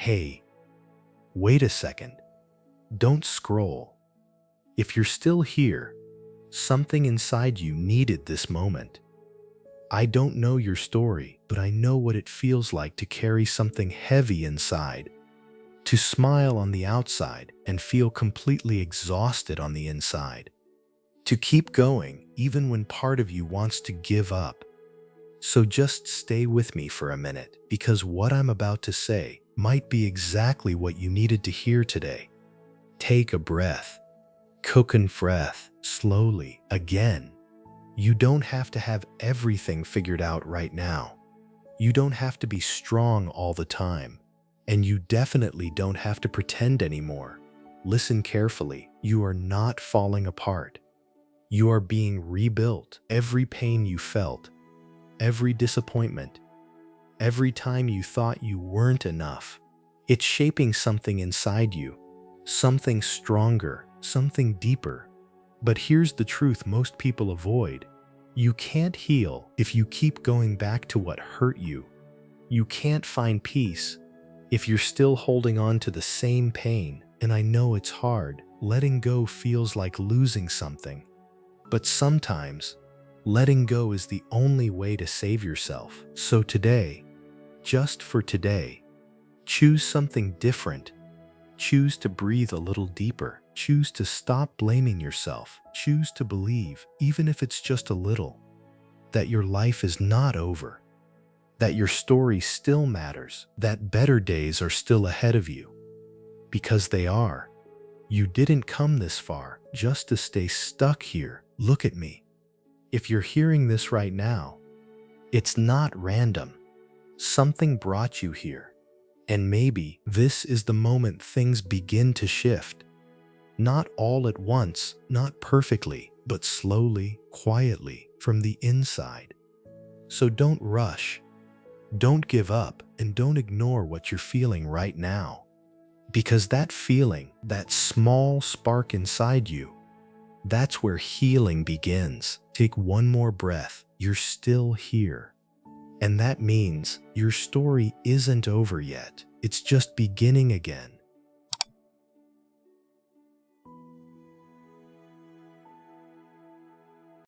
Hey, wait a second. Don't scroll. If you're still here, something inside you needed this moment. I don't know your story, but I know what it feels like to carry something heavy inside, to smile on the outside and feel completely exhausted on the inside, to keep going even when part of you wants to give up. So just stay with me for a minute, because what I'm about to say might be exactly what you needed to hear today. Take a breath. Cook and breath slowly again. You don't have to have everything figured out right now. You don't have to be strong all the time. And you definitely don't have to pretend anymore. Listen carefully. You are not falling apart. You are being rebuilt. Every pain you felt, every disappointment, every time you thought you weren't enough, it's shaping something inside you, something stronger, something deeper. But here's the truth most people avoid. You can't heal if you keep going back to what hurt you. You can't find peace if you're still holding on to the same pain. And I know it's hard. Letting go feels like losing something. But sometimes, letting go is the only way to save yourself. So today, just for today, choose something different. Choose to breathe a little deeper. Choose to stop blaming yourself. Choose to believe, even if it's just a little, that your life is not over, that your story still matters, that better days are still ahead of you. Because they are. You didn't come this far just to stay stuck here. Look at me. If you're hearing this right now, it's not random. Something brought you here. And maybe this is the moment things begin to shift. Not all at once, not perfectly, but slowly, quietly, from the inside. So don't rush. Don't give up, and don't ignore what you're feeling right now. Because that feeling, that small spark inside you, that's where healing begins. Take one more breath. You're still here. And that means your story isn't over yet. It's just beginning again.